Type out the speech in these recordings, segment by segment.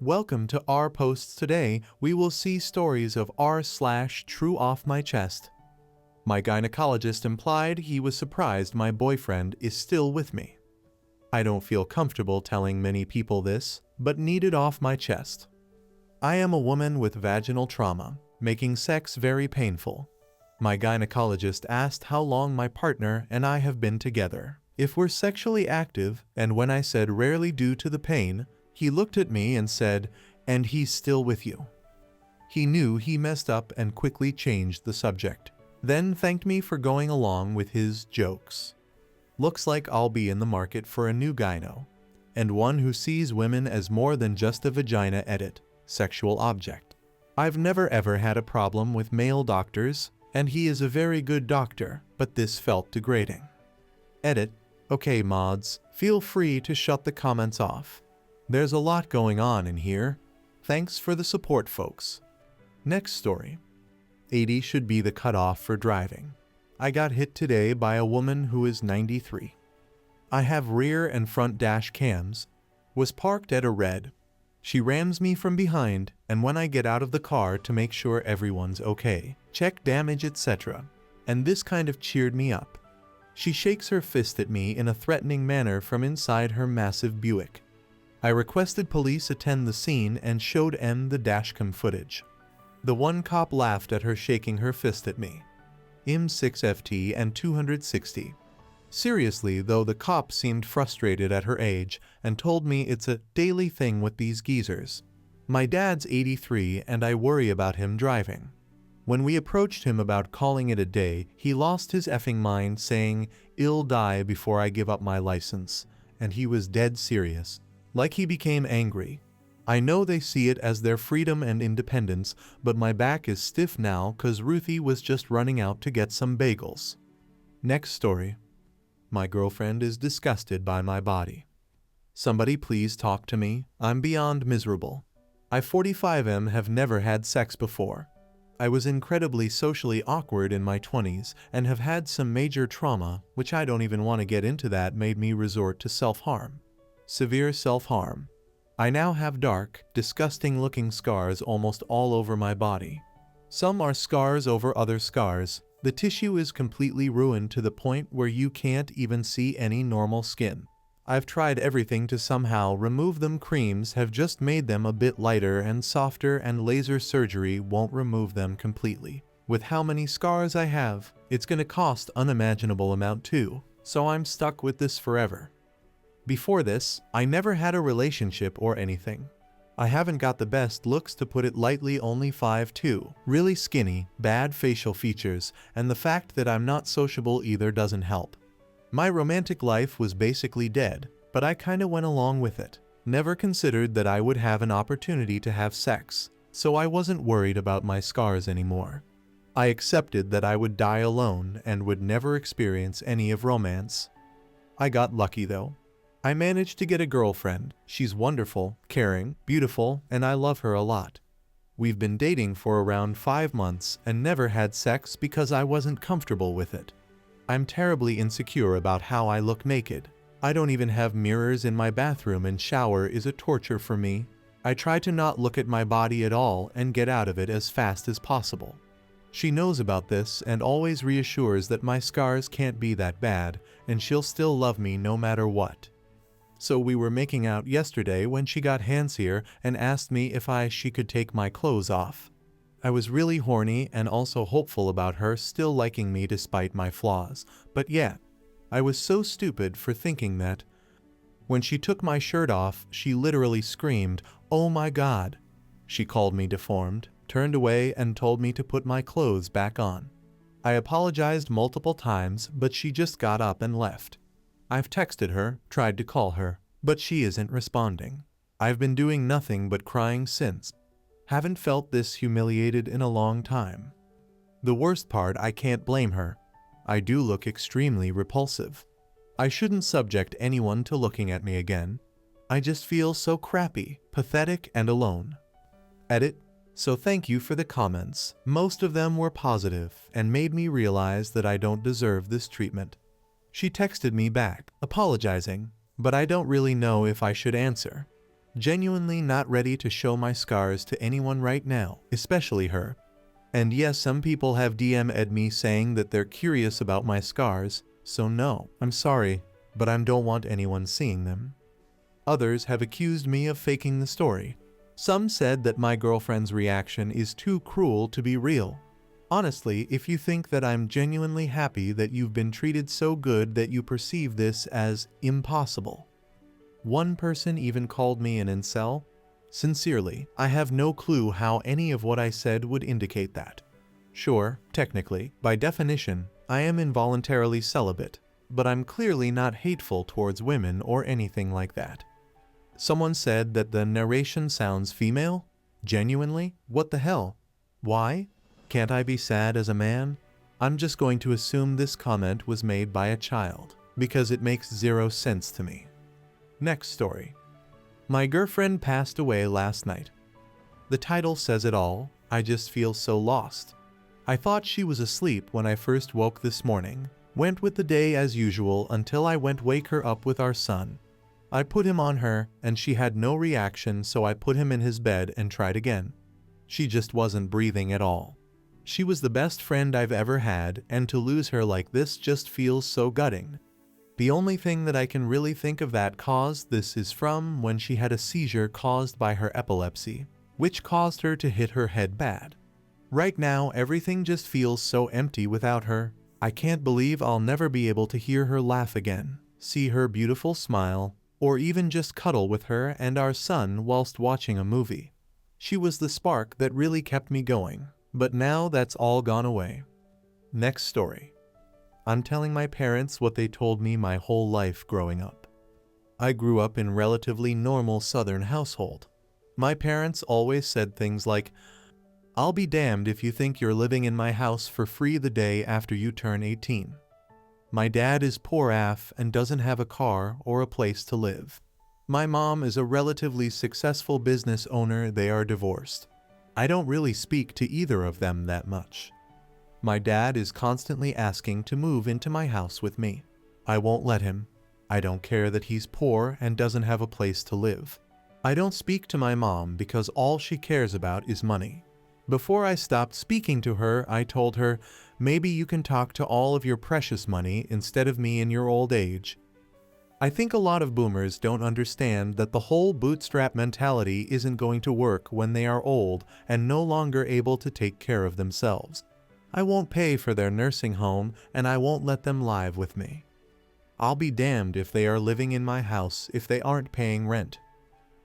Welcome to our posts. Today, we will see stories of r/TrueOffMyChest. My gynecologist implied he was surprised my boyfriend is still with me. I don't feel comfortable telling many people this, but need it off my chest. I am a woman with vaginal trauma, making sex very painful. My gynecologist asked how long my partner and I have been together, if we're sexually active, and when I said rarely due to the pain, he looked at me and said, "And he's still with you." He knew he messed up and quickly changed the subject, then thanked me for going along with his jokes. Looks like I'll be in the market for a new gyno, and one who sees women as more than just a vagina sexual object. I've never ever had a problem with male doctors, and he is a very good doctor, but this felt degrading. Okay mods, feel free to shut the comments off. There's a lot going on in here. Thanks for the support, folks. Next story. 80 should be the cutoff for driving. I got hit today by a woman who is 93. I have rear and front dash cams. Was parked at a red. She rams me from behind, and when I get out of the car to make sure everyone's okay, check damage, etc. And this kind of cheered me up. She shakes her fist at me in a threatening manner from inside her massive Buick. I requested police attend the scene and showed M the dashcam footage. The one cop laughed at her shaking her fist at me. M6FT and 260. Seriously though, the cop seemed frustrated at her age and told me it's a daily thing with these geezers. My dad's 83 and I worry about him driving. When we approached him about calling it a day, he lost his effing mind saying, "I'll die before I give up my license," and he was dead serious. Like he became angry. I know they see it as their freedom and independence, but my back is stiff now cause Ruthie was just running out to get some bagels. Next story. My girlfriend is disgusted by my body. Somebody please talk to me, I'm beyond miserable. I 45M have never had sex before. I was incredibly socially awkward in my 20s and have had some major trauma, which I don't even want to get into, that made me resort to self-harm. Severe self-harm. I now have dark, disgusting-looking scars almost all over my body. Some are scars over other scars. The tissue is completely ruined to the point where you can't even see any normal skin. I've tried everything to somehow remove them. Creams have just made them a bit lighter and softer, and laser surgery won't remove them completely. With how many scars I have, it's gonna cost unimaginable amount too, so I'm stuck with this forever. Before this, I never had a relationship or anything. I haven't got the best looks, to put it lightly, only 5'2", really skinny, bad facial features, and the fact that I'm not sociable either doesn't help. My romantic life was basically dead, but I kinda went along with it. Never considered that I would have an opportunity to have sex, so I wasn't worried about my scars anymore. I accepted that I would die alone and would never experience any of romance. I got lucky though. I managed to get a girlfriend. She's wonderful, caring, beautiful, and I love her a lot. We've been dating for around 5 months and never had sex because I wasn't comfortable with it. I'm terribly insecure about how I look naked. I don't even have mirrors in my bathroom, and shower is a torture for me. I try to not look at my body at all and get out of it as fast as possible. She knows about this and always reassures that my scars can't be that bad and she'll still love me no matter what. So we were making out yesterday when she got handsier and asked me if she could take my clothes off. I was really horny and also hopeful about her still liking me despite my flaws, but yeah, I was so stupid for thinking that. When she took my shirt off, she literally screamed, "Oh my God." She called me deformed, turned away and told me to put my clothes back on. I apologized multiple times, but she just got up and left. I've texted her, tried to call her, but she isn't responding. I've been doing nothing but crying since. Haven't felt this humiliated in a long time. The worst part, I can't blame her. I do look extremely repulsive. I shouldn't subject anyone to looking at me again. I just feel so crappy, pathetic, and alone. So thank you for the comments. Most of them were positive and made me realize that I don't deserve this treatment. She texted me back, apologizing, but I don't really know if I should answer. Genuinely not ready to show my scars to anyone right now, especially her. And yes, some people have DM'd me saying that they're curious about my scars, so no, I'm sorry, but I don't want anyone seeing them. Others have accused me of faking the story. Some said that my girlfriend's reaction is too cruel to be real. Honestly, if you think that I'm genuinely happy that you've been treated so good that you perceive this as impossible. One person even called me an incel. Sincerely, I have no clue how any of what I said would indicate that. Sure, technically, by definition, I am involuntarily celibate, but I'm clearly not hateful towards women or anything like that. Someone said that the narration sounds female? Genuinely? What the hell? Why? Can't I be sad as a man? I'm just going to assume this comment was made by a child, because it makes zero sense to me. Next story. My girlfriend passed away last night. The title says it all. I just feel so lost. I thought she was asleep when I first woke this morning. Went with the day as usual until I went wake her up with our son. I put him on her and she had no reaction, so I put him in his bed and tried again. She just wasn't breathing at all. She was the best friend I've ever had, and to lose her like this just feels so gutting. The only thing that I can really think of that caused this is from when she had a seizure caused by her epilepsy, which caused her to hit her head bad. Right now, everything just feels so empty without her. I can't believe I'll never be able to hear her laugh again, see her beautiful smile, or even just cuddle with her and our son whilst watching a movie. She was the spark that really kept me going, but now that's all gone away. Next story. I'm telling my parents what they told me my whole life growing up. I grew up in a relatively normal Southern household. My parents always said things like, "I'll be damned if you think you're living in my house for free the day after you turn 18. My dad is poor AF and doesn't have a car or a place to live. My mom is a relatively successful business owner. They are divorced. I don't really speak to either of them that much. My dad is constantly asking to move into my house with me. I won't let him. I don't care that he's poor and doesn't have a place to live. I don't speak to my mom because all she cares about is money. Before I stopped speaking to her, I told her, maybe you can talk to all of your precious money instead of me in your old age. I think a lot of boomers don't understand that the whole bootstrap mentality isn't going to work when they are old and no longer able to take care of themselves. I won't pay for their nursing home and I won't let them live with me. I'll be damned if they are living in my house if they aren't paying rent.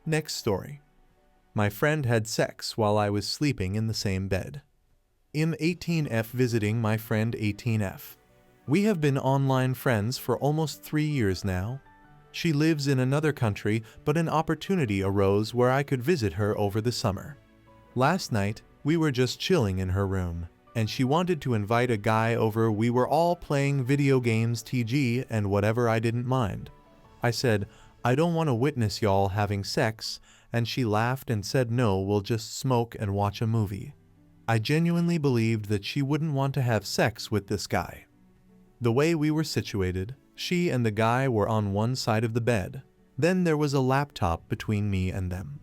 Next story. My friend had sex while I was sleeping in the same bed. I'm 18F visiting my friend 18F. We have been online friends for almost 3 years now. She lives in another country, but an opportunity arose where I could visit her over the summer. Last night, we were just chilling in her room, and she wanted to invite a guy over. We were all playing video games, TG, and whatever. I didn't mind. I said, I don't want to witness y'all having sex, and she laughed and said no, we'll just smoke and watch a movie. I genuinely believed that she wouldn't want to have sex with this guy. The way we were situated, she and the guy were on one side of the bed. Then there was a laptop between me and them.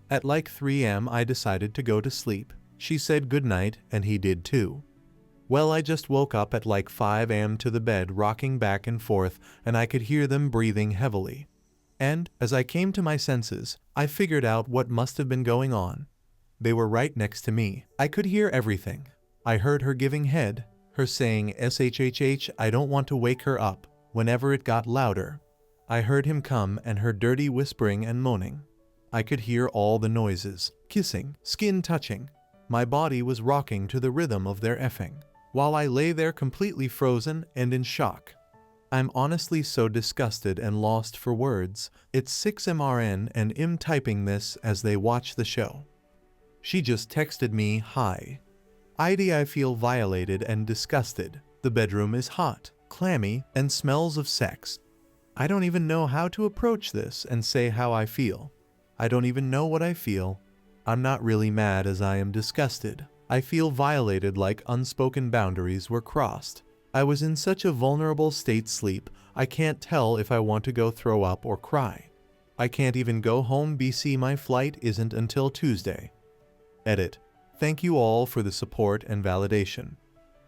At like 3 a.m. I decided to go to sleep. She said goodnight and he did too. Well, I just woke up at like 5 a.m. to the bed rocking back and forth, and I could hear them breathing heavily. And, as I came to my senses, I figured out what must have been going on. They were right next to me. I could hear everything. I heard her giving head, her saying SHHH, I don't want to wake her up. Whenever it got louder, I heard him come and her dirty whispering and moaning. I could hear all the noises, kissing, skin touching. My body was rocking to the rhythm of their effing, while I lay there completely frozen and in shock. I'm honestly so disgusted and lost for words. It's 6mRN and I'm typing this as they watch the show. She just texted me, hi. I feel violated and disgusted. The bedroom is hot, clammy, and smells of sex. I don't even know how to approach this and say how I feel. I don't even know what I feel. I'm not really mad as I am disgusted. I feel violated, like unspoken boundaries were crossed. I was in such a vulnerable state. Sleep. I can't tell if I want to go throw up or cry. I can't even go home BC. My flight isn't until Tuesday. Edit. Thank you all for the support and validation.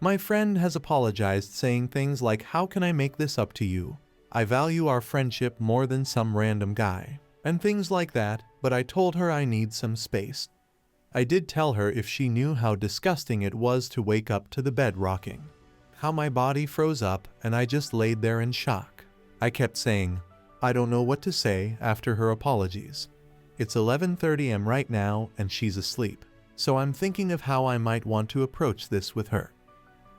My friend has apologized, saying things like, how can I make this up to you? I value our friendship more than some random guy. And things like that, but I told her I need some space. I did tell her if she knew how disgusting it was to wake up to the bed rocking. How my body froze up and I just laid there in shock. I kept saying, I don't know what to say after her apologies. It's 11:30 am right now and she's asleep, so I'm thinking of how I might want to approach this with her.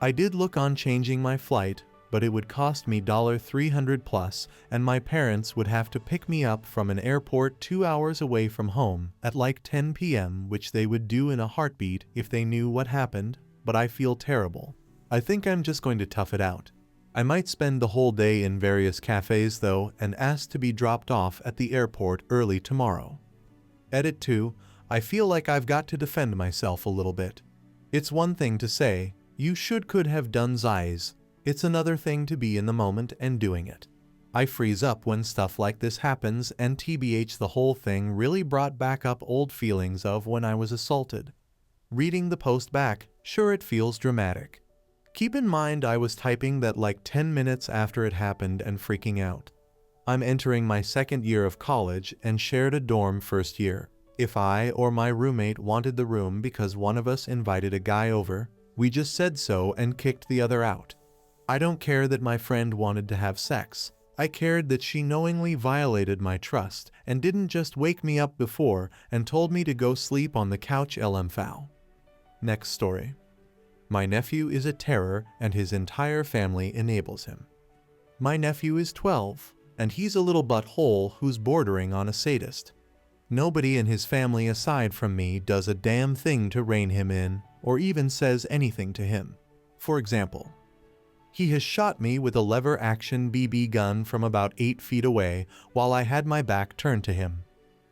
I did look on changing my flight, but it would cost me $300 plus, and my parents would have to pick me up from an airport 2 hours away from home at like 10 p.m., which they would do in a heartbeat if they knew what happened, but I feel terrible. I think I'm just going to tough it out. I might spend the whole day in various cafes though and ask to be dropped off at the airport early tomorrow. Edit 2. I feel like I've got to defend myself a little bit. It's one thing to say, you could have done Z's. It's another thing to be in the moment and doing it. I freeze up when stuff like this happens, and TBH, the whole thing really brought back up old feelings of when I was assaulted. Reading the post back, sure, it feels dramatic. Keep in mind I was typing that like 10 minutes after it happened and freaking out. I'm entering my second year of college and shared a dorm first year. If I or my roommate wanted the room because one of us invited a guy over, we just said so and kicked the other out. I don't care that my friend wanted to have sex. I cared that she knowingly violated my trust and didn't just wake me up before and told me to go sleep on the couch. LMFAO. Next story. My nephew is a terror and his entire family enables him. My nephew is 12, and he's a little butthole who's bordering on a sadist. Nobody in his family aside from me does a damn thing to rein him in or even says anything to him. For example, he has shot me with a lever-action BB gun from about 8 feet away while I had my back turned to him.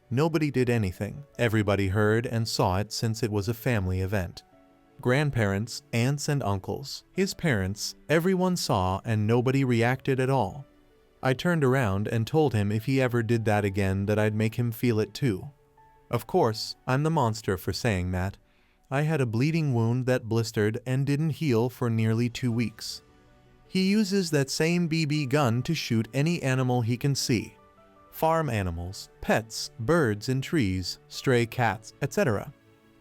Nobody did anything. Everybody heard and saw it since it was a family event. Grandparents, aunts and uncles, his parents, everyone saw and nobody reacted at all. I turned around and told him if he ever did that again that I'd make him feel it too. Of course, I'm the monster for saying that. I had a bleeding wound that blistered and didn't heal for nearly 2 weeks. He uses that same BB gun to shoot any animal he can see. Farm animals, pets, birds in trees, stray cats, etc.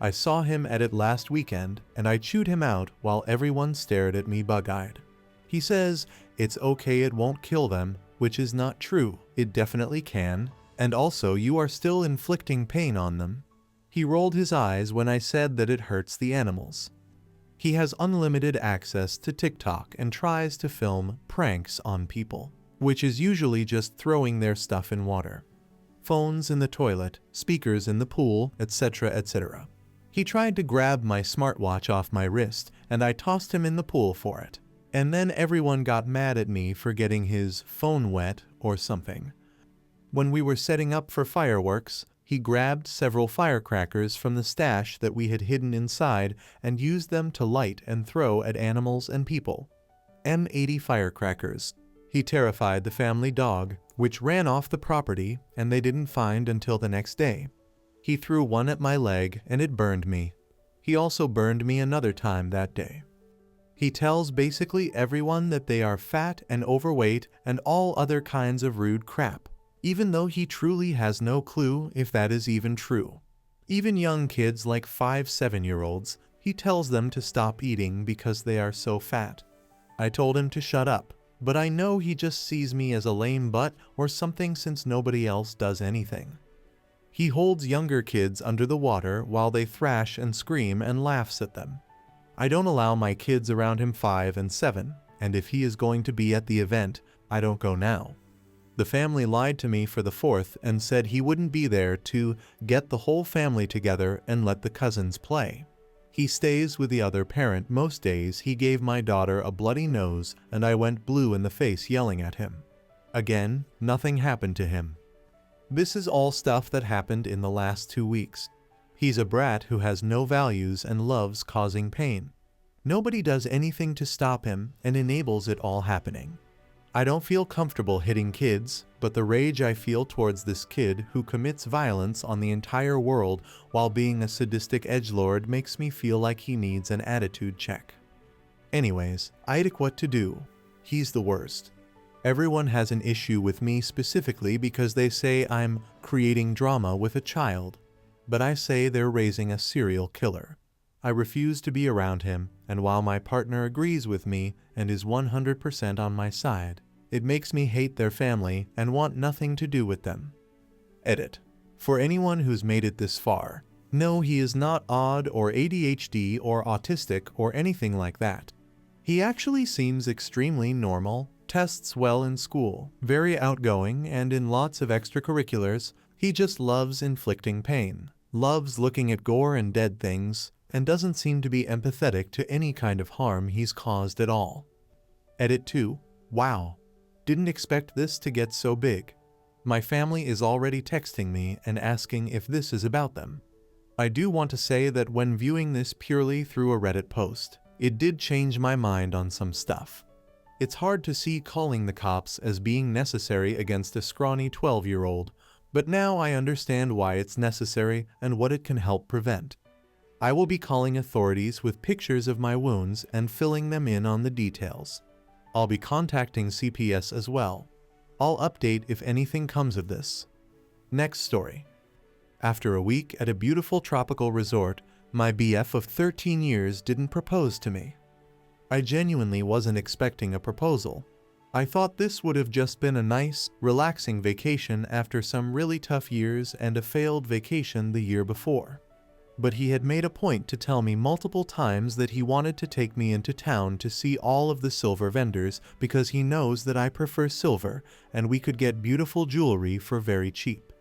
I saw him at it last weekend and I chewed him out while everyone stared at me bug-eyed. He says it's okay, it won't kill them, which is not true. It definitely can, and also you are still inflicting pain on them. He rolled his eyes when I said that it hurts the animals. He has unlimited access to TikTok and tries to film pranks on people, which is usually just throwing their stuff in water. Phones in the toilet, speakers in the pool, etc., etc. He tried to grab my smartwatch off my wrist and I tossed him in the pool for it. And then everyone got mad at me for getting his phone wet or something. When we were setting up for fireworks, he grabbed several firecrackers from the stash that we had hidden inside and used them to light and throw at animals and people. M80 firecrackers. He terrified the family dog, which ran off the property and they didn't find until the next day. He threw one at my leg and it burned me. He also burned me another time that day. He tells basically everyone that they are fat and overweight and all other kinds of rude crap, even though he truly has no clue if that is even true. Even young kids like 5-7-year-olds, he tells them to stop eating because they are so fat. I told him to shut up, but I know he just sees me as a lame butt or something since nobody else does anything. He holds younger kids under the water while they thrash and scream and laughs at them. I don't allow my kids around him 5 and 7, and if he is going to be at the event, I don't go now. The family lied to me for the 4th and said he wouldn't be there to get the whole family together and let the cousins play. He stays with the other parent most days. He gave my daughter a bloody nose and I went blue in the face yelling at him. Again, nothing happened to him. This is all stuff that happened in the last 2 weeks. He's a brat who has no values and loves causing pain. Nobody does anything to stop him and enables it all happening. I don't feel comfortable hitting kids, but the rage I feel towards this kid who commits violence on the entire world while being a sadistic edgelord makes me feel like he needs an attitude check. Anyways, I'd what to do. He's the worst. Everyone has an issue with me specifically because they say I'm creating drama with a child, but I say they're raising a serial killer. I refuse to be around him, and while my partner agrees with me and is 100% on my side, it makes me hate their family and want nothing to do with them. Edit. For anyone who's made it this far, no, he is not odd or ADHD or autistic or anything like that. He actually seems extremely normal, tests well in school, very outgoing, and in lots of extracurriculars. He just loves inflicting pain, loves looking at gore and dead things, and doesn't seem to be empathetic to any kind of harm he's caused at all. Edit 2. Wow. Didn't expect this to get so big. My family is already texting me and asking if this is about them. I do want to say that when viewing this purely through a Reddit post, it did change my mind on some stuff. It's hard to see calling the cops as being necessary against a scrawny 12-year-old, but now I understand why it's necessary and what it can help prevent. I will be calling authorities with pictures of my wounds and filling them in on the details. I'll be contacting CPS as well. I'll update if anything comes of this. Next story. After a week at a beautiful tropical resort, my BF of 13 years didn't propose to me. I genuinely wasn't expecting a proposal. I thought this would have just been a nice, relaxing vacation after some really tough years and a failed vacation the year before. But he had made a point to tell me multiple times that he wanted to take me into town to see all of the silver vendors because he knows that I prefer silver and we could get beautiful jewelry for very cheap.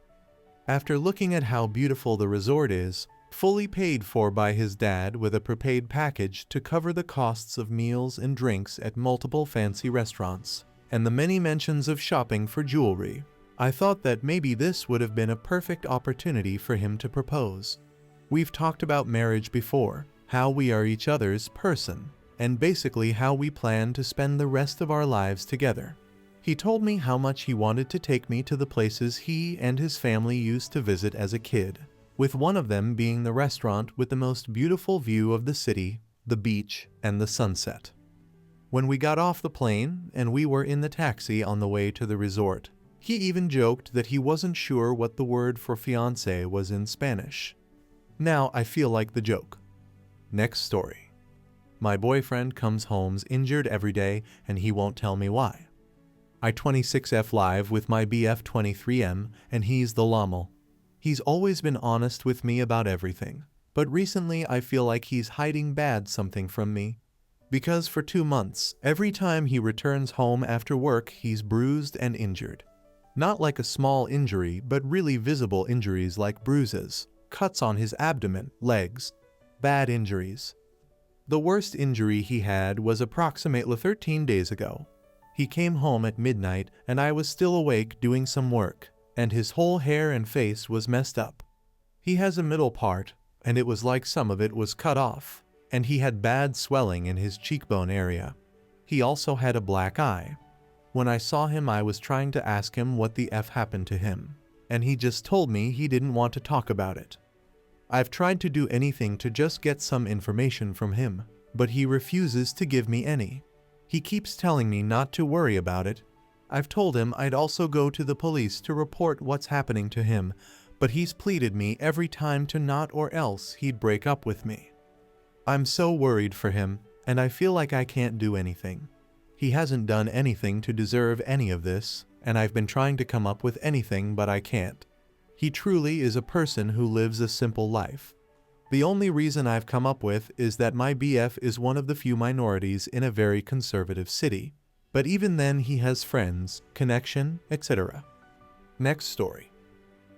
After looking at how beautiful the resort is, fully paid for by his dad with a prepaid package to cover the costs of meals and drinks at multiple fancy restaurants, and the many mentions of shopping for jewelry, I thought that maybe this would have been a perfect opportunity for him to propose. We've talked about marriage before, how we are each other's person, and basically how we plan to spend the rest of our lives together. He told me how much he wanted to take me to the places he and his family used to visit as a kid, with one of them being the restaurant with the most beautiful view of the city, the beach, and the sunset. When we got off the plane and we were in the taxi on the way to the resort, he even joked that he wasn't sure what the word for fiancé was in Spanish. Now I feel like the joke. Next story. My boyfriend comes home injured every day and he won't tell me why. I 26F live with my BF 23M and he's the llama. He's always been honest with me about everything, but recently I feel like he's hiding bad something from me. Because for 2 months, every time he returns home after work he's bruised and injured. Not like a small injury, but really visible injuries like bruises, cuts on his abdomen, legs, bad injuries. The worst injury he had was approximately 13 days ago. He came home at midnight and I was still awake doing some work, and his whole hair and face was messed up. He has a middle part, and it was like some of it was cut off, and he had bad swelling in his cheekbone area. He also had a black eye. When I saw him I was trying to ask him what the F happened to him, and he just told me he didn't want to talk about it. I've tried to do anything to just get some information from him, but he refuses to give me any. He keeps telling me not to worry about it. I've told him I'd also go to the police to report what's happening to him, but he's pleaded me every time to not, or else he'd break up with me. I'm so worried for him, and I feel like I can't do anything. He hasn't done anything to deserve any of this, and I've been trying to come up with anything but I can't. He truly is a person who lives a simple life. The only reason I've come up with is that my BF is one of the few minorities in a very conservative city. But even then he has friends, connection, etc. Next story.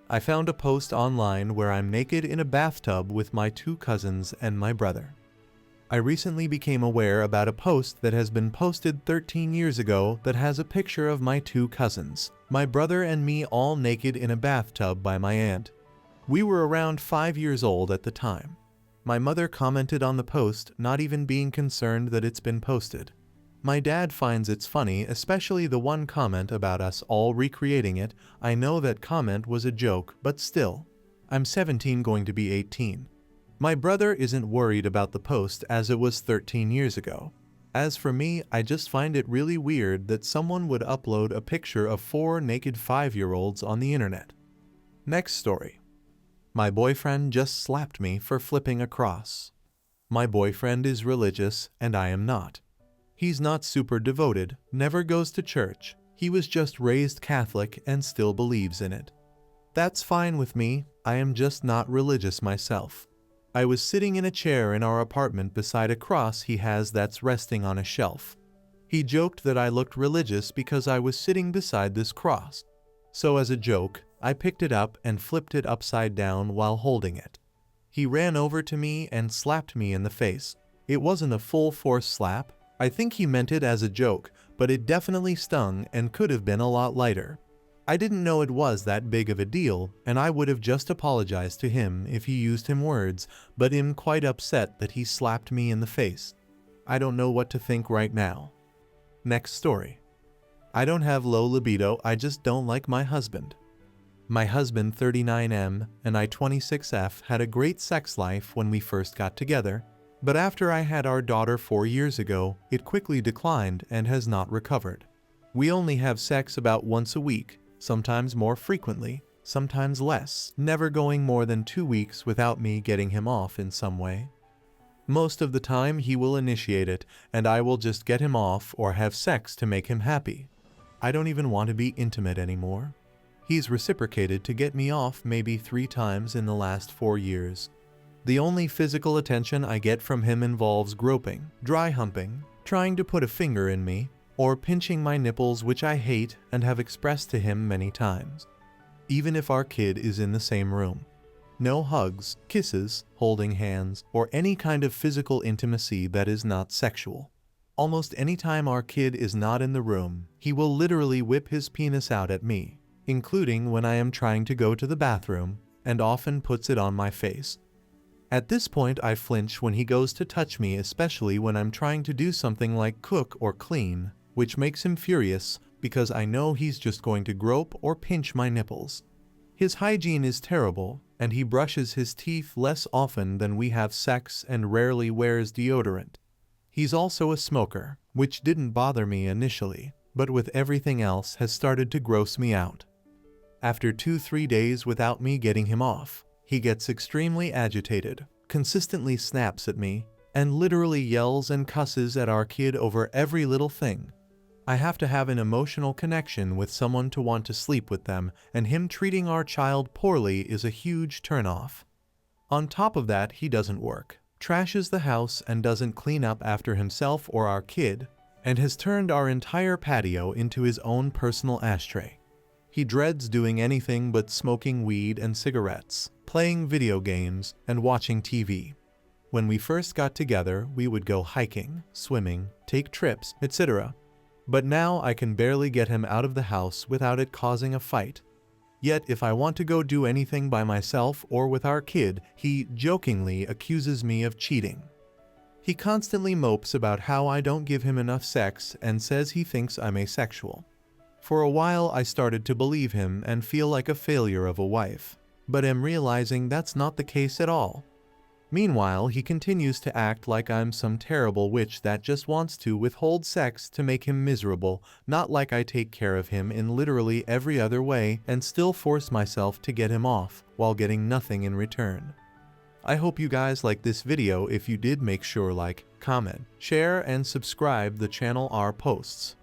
I found a post online where I'm naked in a bathtub with my 2 cousins and my brother. I recently became aware about a post that has been posted 13 years ago that has a picture of my 2 cousins, my brother and me all naked in a bathtub by my aunt. We were around 5 years old at the time. My mother commented on the post, not even being concerned that it's been posted. My dad finds it's funny, especially the one comment about us all recreating it. I know that comment was a joke, but still. I'm 17 going to be 18. My brother isn't worried about the post as it was 13 years ago. As for me, I just find it really weird that someone would upload a picture of 4 naked 5-year-olds on the internet. Next story. My boyfriend just slapped me for flipping a cross. My boyfriend is religious and I am not. He's not super devoted, never goes to church. He was just raised Catholic and still believes in it. That's fine with me, I am just not religious myself. I was sitting in a chair in our apartment beside a cross he has that's resting on a shelf. He joked that I looked religious because I was sitting beside this cross. So as a joke, I picked it up and flipped it upside down while holding it. He ran over to me and slapped me in the face. It wasn't a full force slap. I think he meant it as a joke, but it definitely stung and could have been a lot lighter. I didn't know it was that big of a deal, and I would have just apologized to him if he used him words, but I'm quite upset that he slapped me in the face. I don't know what to think right now. Next story. I don't have low libido, I just don't like my husband. My husband 39M and I 26F had a great sex life when we first got together, but after I had our daughter 4 years ago, it quickly declined and has not recovered. We only have sex about once a week, sometimes more frequently, sometimes less, never going more than 2 weeks without me getting him off in some way. Most of the time he will initiate it, and I will just get him off or have sex to make him happy. I don't even want to be intimate anymore. He's reciprocated to get me off maybe 3 times in the last 4 years. The only physical attention I get from him involves groping, dry humping, trying to put a finger in me, or pinching my nipples, which I hate and have expressed to him many times. Even if our kid is in the same room. No hugs, kisses, holding hands, or any kind of physical intimacy that is not sexual. Almost any time our kid is not in the room, he will literally whip his penis out at me, including when I am trying to go to the bathroom, and often puts it on my face. At this point I flinch when he goes to touch me, especially when I'm trying to do something like cook or clean, which makes him furious because I know he's just going to grope or pinch my nipples. His hygiene is terrible, and he brushes his teeth less often than we have sex and rarely wears deodorant. He's also a smoker, which didn't bother me initially, but with everything else has started to gross me out. After 2-3 days without me getting him off, he gets extremely agitated, consistently snaps at me, and literally yells and cusses at our kid over every little thing. I have to have an emotional connection with someone to want to sleep with them, and him treating our child poorly is a huge turnoff. On top of that, he doesn't work, trashes the house and doesn't clean up after himself or our kid, and has turned our entire patio into his own personal ashtray. He dreads doing anything but smoking weed and cigarettes, playing video games, and watching TV. When we first got together, we would go hiking, swimming, take trips, etc. But now I can barely get him out of the house without it causing a fight. Yet if I want to go do anything by myself or with our kid, he jokingly accuses me of cheating. He constantly mopes about how I don't give him enough sex and says he thinks I'm asexual. For a while I started to believe him and feel like a failure of a wife, but am realizing that's not the case at all. Meanwhile, he continues to act like I'm some terrible witch that just wants to withhold sex to make him miserable, not like I take care of him in literally every other way and still force myself to get him off while getting nothing in return. I hope you guys like this video. If you did, make sure like, comment, share, and subscribe the channel our posts.